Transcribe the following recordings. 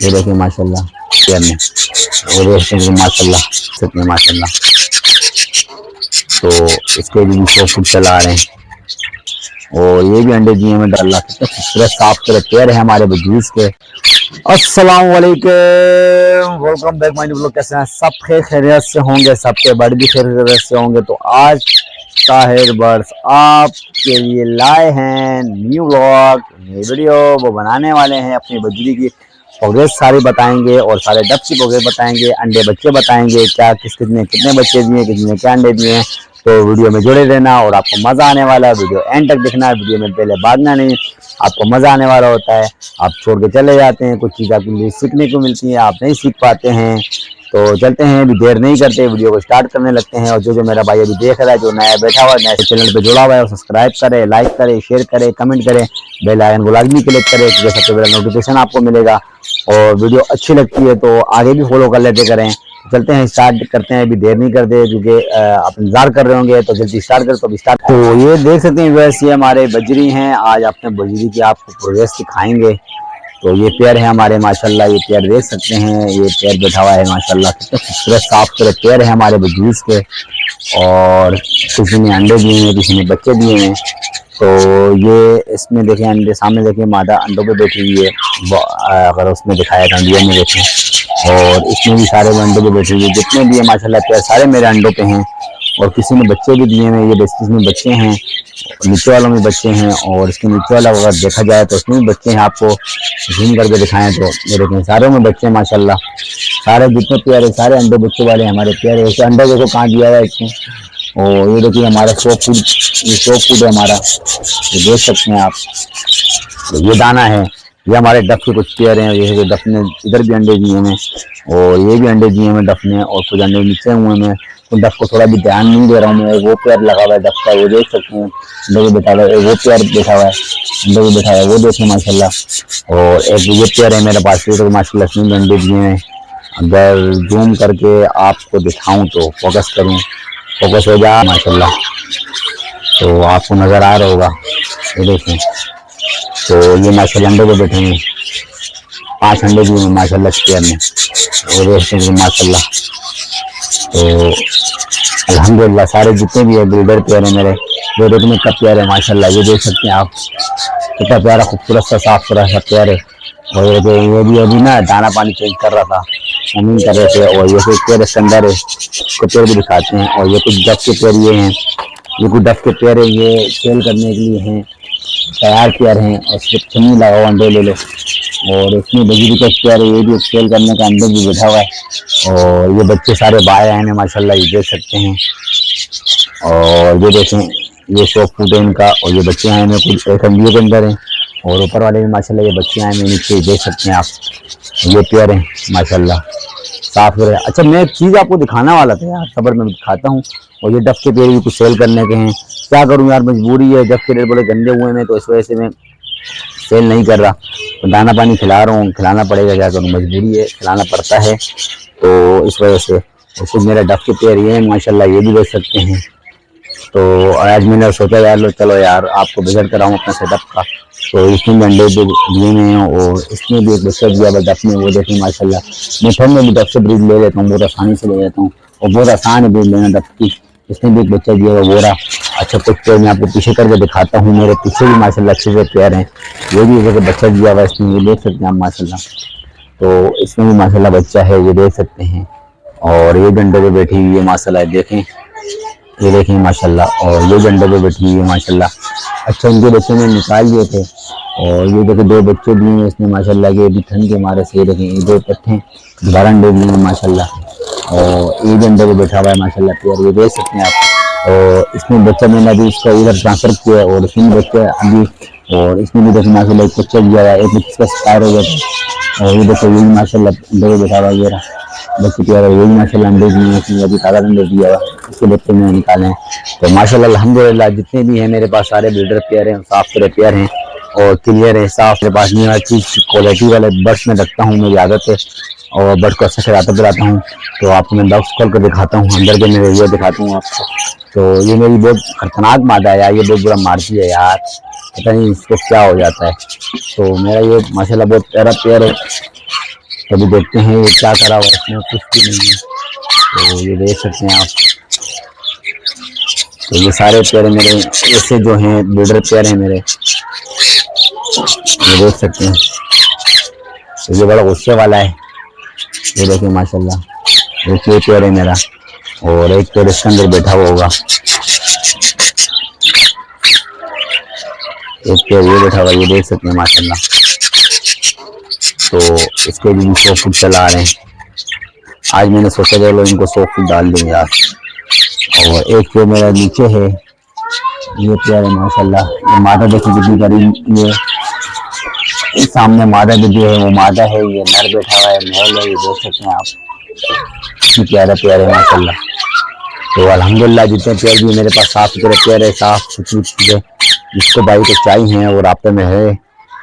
ये देखिए माशाल्लाह पेयर में, और देखते माशाल्लाह सकते हैं माशाल्लाह। तो इसके भी शो फूड चला रहे हैं, और ये भी अंडे दिए में डाल सकते हैं। साफ सुथरे पेयर है हमारे बजूस के। अस्सलाम वालेकुम, वेलकम बैक माय लोग। कैसे हैं सब? खैरियत से होंगे, सबके बड़े भी खैरियत से होंगे। तो आज ताहिर बर्ड्स आपके लिए लाए हैं न्यू व्लॉग, नई वीडियो। वो बनाने वाले हैं अपनी बजरी की प्रोग्रेस सारी बताएंगे, और सारे डब की प्रोग्रेस बताएंगे, अंडे बच्चे बताएंगे, क्या कितने बच्चे दिए, कितने क्या अंडे दिए हैं। तो वीडियो में जुड़े रहना और आपको मज़ा आने वाला है। वीडियो एंड तक देखना है, वीडियो में पहले भागना नहीं, आपको मज़ा आने वाला होता है। आप छोड़ के चले जाते हैं, कुछ चीज़ें आपके लिए सीखने को मिलती हैं, आप नहीं सीख पाते हैं। तो चलते हैं, अभी देर नहीं करते, वीडियो को स्टार्ट करने लगते हैं। और जो मेरा भाई अभी देख रहा है, जो नया बैठा हुआ है, नए चैनल पे जुड़ा हुआ है, सब्सक्राइब करे, लाइक करे, शेयर करे, कमेंट करे, बेल आइकन को लाजमी क्लिक करे, क्योंकि सबसे पहले नोटिफिकेशन आपको मिलेगा। और वीडियो अच्छी लगती है तो आगे भी फॉलो कर लेते करें। चलते हैं, स्टार्ट करते हैं, अभी देर नहीं करते, क्योंकि आप इंतजार कर रहे होंगे। तो जल्दी स्टार्ट करें, तो अभी स्टार्ट। तो ये देख सकते हैं वैसे, ये हमारे बजरी हैं। आज अपने बजरी की आपको प्रोग्रेस दिखाएंगे। तो ये पेयर है हमारे माशाल्लाह, ये पेयर देख सकते हैं, ये पेयर बैठा हुआ है माशाल्लाह। कितने खूबसूरत साफ सुथरे पेयर है हमारे बजूस के। और किसी ने अंडे दिए हैं, किसी ने बच्चे दिए हैं। तो ये इसमें देखें, अंडे सामने देखें, मादा अंडों पे बैठी हुई है। अगर उसमें दिखाया था वीडियो में देखें, और इसमें भी सारे अंडों पे बैठे हुए, जितने भी है माशाल्लाह पेयर सारे मेरे अंडों पे हैं। और किसी ने बच्चे भी दिए हैं, ये इसमें बच्चे हैं, नीचे वालों में बच्चे हैं, और इसके नीचे वाला अगर देखा जाए तो इसमें भी बच्चे हैं। आपको जूम करके दिखाएं तो ये देखें, सारों में बच्चे हैं माशाल्लाह। सारे जितने पेयर है सारे अंडे बच्चे वाले हमारे पेयर है। अंडा देखो कहाँ दिया हुआ है इसमें। और ये देखिए हमारा सॉफ्ट फूड, ये सॉफ्ट फूड है हमारा, ये देख सकते हैं आप। ये दाना है, ये हमारे डफ के कुछ पेयर हैं। ये डफ ने इधर भी अंडे दिए हैं, और ये भी अंडे दिए हैं डफ ने, और कुछ अंडे नीचे हुए हैं। तो डफ को थोड़ा भी ध्यान नहीं दे रहा हूँ मैं। वो पेयर लगा हुआ है डफ का, वो देख सकते हैं, अंडे भी बैठा हुआ है। वो पेयर बैठा हुआ है, अंडे भी बैठा हुआ है, वो देखें माशाल्लाह। और एक ये पेयर है मेरे पास, तो माशाल्लाह इसमें भी अंडे दिए हैं। अगर जूम करके आपको दिखाऊं तो फोकस करूं, फोकस हो जाए माशाल्लाह, तो आपको नज़र आ रहा होगा। ये देखें, तो ये माशाल्लाह अंडे पे बैठे हैं, 5 अंडे भी हैं माशाल्लाह पेयर में, और देखते हैं माशाल्लाह। तो अल्हम्दुलिल्लाह सारे जितने भी है ब्रीडर पेयर है मेरे, जो देखने का पेयर है माशाल्लाह, ये देख सकते हैं आप, कितना प्यारा खूबसूरत सा साफ सुथरा सा पेयर है। और ये भी अभी ना दाना पानी चेंज कर रहा था, मम्मी कर रहे थे। और ये कुछ पेयर इसके अंदर है, इसको पेयर भी दिखाते हैं। और ये कुछ डफ के पेयर ये हैं, ये कुछ डफ के पेयर है, ये सेल करने के लिए हैं, तैयार पेयर हैं। और सिर्फ चन्नी लगाओ, अंडे ले लो। और इसमें बजरी का पेयर है, ये भी सेल करने का, अंडे भी बैठा हुआ है। और ये बच्चे सारे बाहर आए हैं माशाल्लाह, ये देख सकते हैं। और ये देखें, ये शॉप फूड है इनका, और ये बच्चे आए हैं कुछ एक अंडे के अंदर हैं, और ऊपर वाले भी माशाल्लाह ये बच्चे आए हैं नीचे, देख सकते हैं आप। ये पेयर हैं माशाल्लाह साफ सुथरे। अच्छा, मैं एक चीज़ आपको दिखाना वाला था यार, सबर में दिखाता हूँ। और ये डफ के पेड़ भी कुछ सेल करने के हैं, क्या करूँ यार, मजबूरी है। डफ के पेड़ बड़े गंदे हुए हैं, तो इस वजह से मैं सेल नहीं कर रहा। तो दाना पानी खिला रहा हूँ, खिलाना पड़ेगा, क्या करूँ, मजबूरी है, खिलाना पड़ता है। तो इस वजह से। और कुछ मेरा डफ के पेड़ ये हैं माशाल्लाह, ये भी देख सकते हैं। तो आज मैंने सोचा यार चलो यार आपको विजिट कराऊँ अपना सेटअप का। तो इसमें भी अंडे दिए हैं, और इसमें भी एक बच्चा दिया हुआ डफ में, वो देखें माशाल्लाह। मैं ठंड में भी डफ से ब्रीड ले लेता हूँ, बहुत आसानी से ले लेता हूँ, और बहुत आसान है ब्रीड लेना डफ की। इसमें भी एक बच्चा दिया हुआ वो रहा। अच्छा, कुछ पेयर मैं आपको पीछे करके दिखाता हूँ, मेरे पीछे भी माशाल्लाह अच्छे से पेयर हैं। ये भी एक बच्चा दिया हुआ है इसमें, ये देख सकते हैं आप माशाल्लाह। तो इसमें भी माशाल्लाह बच्चा है, ये देख सकते हैं। और ये अंडे पे बैठी हुई है माशाल्लाह, देखें, ये देखें माशाल्लाह। और ये अंडे पे बैठी हुई है माशाल्लाह। अच्छा, उनके बच्चे में निकाल दिए थे, और ये देखो 2 बच्चे दिए हैं इसने माशाल्लाह। ये भी ठंड के मारे से, ये देखें, ये 2 पट्टे 12 अंडे दिए हैं माशाल्लाह। और ये भी अंडे पे बैठा हुआ है माशाल्लाह पेयर, ये देख सकते हैं आप। और इसमें बच्चा मैंने अभी इसका इधर ट्रांसफर किया है, और इसमें बच्चा अभी, और इसमें भी देखो माशाल्लाह एक बच्चा दिया हुआ है, एक बच्चे का एक्सपायर हो गया था। और ये देखो ये भी माशाल्लाह अंडे पे बैठा हुआ है, ये रहा बच्चे पेयर है, ये भी माशाल्लाह अंडे दिए हैं इसमें, अभी ताज़ा अंडे दिया हुआ है, इसके बच्चे मैंने निकाले हैं। तो माशाल्लाह अल्हम्दुलिल्लाह जितने भी हैं मेरे पास सारे ब्रीडर पेयर हैं, साफ सुथरे पेयर हैं, और क्लियर है, साफ। मेरे पास नहीं हर चीज़ क्वालिटी वाले बर्ड्स में रखता हूँ, मेरी आदत है। और बर्ड को अच्छे से आता पिलाता हूँ। तो आपको मैं बॉक्स खोल कर दिखाता हूँ, अंदर के मेरे ये दिखाता हूँ आपको। तो ये मेरी बहुत खतरनाक मादा है यार, ये बहुत बुरा मारती है यार, पता नहीं इसको क्या हो जाता है। तो मेरा ये माशाल्लाह बहुत प्यारा पेयर है, कभी देखते हैं ये क्या करा हुआ है, इसमें कुछ भी नहीं है। तो ये देख सकते हैं आप। तो ये सारे पेयर मेरे ऐसे जो हैं ब्रीडर पेयर हैं मेरे, ये देख सकते हैं। तो ये बड़ा गुस्से वाला है, ये देखिए माशाल्लाह। एक ये पेयर है मेरा और एक पेयर इसके अंदर बैठा हुआ होगा, एक पेयर ये बैठा हुआ, ये देख सकते हैं माशाल्लाह। तो इसके भी 100 फुट चला रहे हैं। आज मैंने सोचा चलो इनको 100 फुट डाल देंगे आज। और एक पेयर मेरा नीचे है, ये पेयर है माशाल्लाह। ये मादा देखिए कितनी करीब, ये सामने मादा भी है, वो मादा है, ये नर बैठा हुआ है, मेल है, ये देख सकते हैं आप। इतनी प्यारा प्यार है माशाल्लाह। तो अल्हम्दुलिल्लाह जितने पेयर भी मेरे पास साफ सुथरे पेयर है, साफ सुथरी चीज़ें, जिसको भाई को चाहिए हैं और आप में है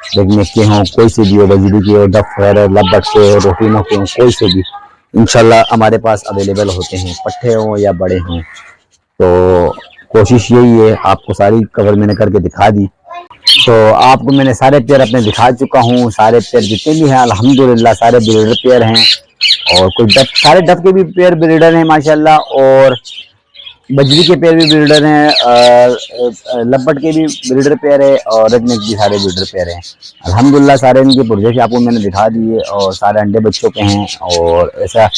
देखने के हों, कोई से भी हो, बजरी की हो, डफ है, लब्बट से हो, रोटीनों के हों, कोई से भी इंशाल्लाह हमारे पास अवेलेबल होते हैं, पट्टे हों या बड़े हों। तो कोशिश यही है, आपको सारी कवर मैंने करके दिखा दी। तो आपको मैंने सारे पेयर अपने दिखा चुका हूँ। सारे पेयर जितने भी हैं अल्हम्दुलिल्लाह सारे ब्रीडर पेयर हैं, और कोई डफ, सारे डफ के भी पेयर ब्रीडर हैं माशाल्लाह, और बजरी के पेयर भी ब्रीडर हैं, लब्बट के भी ब्रीडर पेयर है, और रजनेक भी सारे ब्रीडर पेयर हैं अल्हम्दुलिल्लाह। सारे इनके प्रोजेक्ट आपको मैंने दिखा दिए, और सारे अंडे बच्चों के हैं। और ऐसा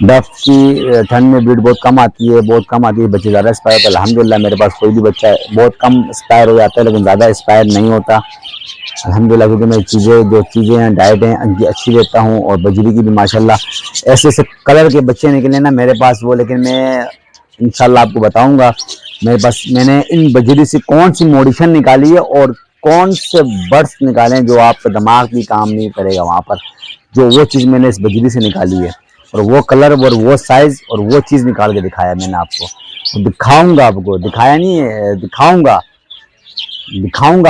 डफ की ठंड में ब्रीड बहुत कम आती है, बहुत कम आती है, बच्चे ज़्यादा एक्सपायर होते हैं। अल्हम्दुलिल्लाह मेरे पास कोई भी बच्चा है बहुत कम एक्सपायर हो जाता है, लेकिन ज़्यादा एक्सपायर नहीं होता अल्हम्दुलिल्लाह, क्योंकि मैं जो चीज़ें हैं डाइट हैं उनकी अच्छी देता हूँ। और बजरी की भी माशाल्लाह ऐसे ऐसे कलर के बच्चे निकले ना मेरे पास वो, लेकिन मैं इंशाल्लाह आपको बताऊंगा मेरे पास मैंने इन बजरी से कौन सी मॉडिफिकेशन निकाली है और कौन से बर्ड्स निकाले हैं जो आपका दिमाग भी काम नहीं करेगा वहाँ पर, जो वो चीज़ मैंने इस बजरी से निकाली है, और वो कलर और वो साइज़ और वो चीज़ निकाल के दिखाया मैंने आपको। तो दिखाऊंगा आपको, दिखाया नहीं है, दिखाऊंगा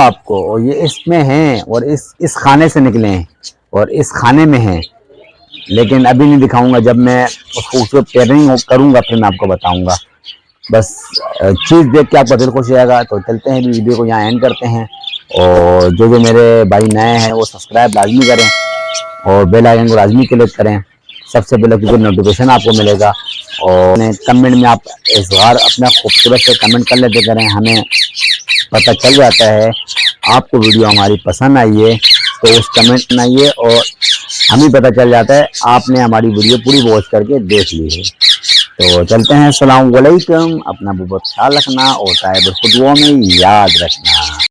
आपको। और ये इसमें हैं, और इस खाने से निकले हैं, और इस खाने में हैं, लेकिन अभी नहीं दिखाऊंगा। जब मैं उसको पेयरिंग करूंगा फिर मैं आपको बताऊंगा। बस चीज़ देख के आपका दिल खुश हो जाएगा। तो चलते हैं, वीडियो को यहाँ एंड करते हैं। और जो जो मेरे भाई नए हैं वो सब्सक्राइब लाजमी करें, और बेल आइकन को लाजमी क्लिक करें, सबसे पहले क्योंकि नोटिफिकेशन आपको मिलेगा। और कमेंट में आप इज़हार अपना खूबसूरत से कमेंट कर लेते करें, हमें पता चल जाता है आपको वीडियो हमारी पसंद आई है, तो उस कमेंट में आइए, और हमें पता चल जाता है आपने हमारी वीडियो पूरी वॉच करके देख ली है। तो चलते हैं, अस्सलाम वालेकुम। अपना बहुत ख्याल रखना, और साहिब खुद दुआ में याद रखना।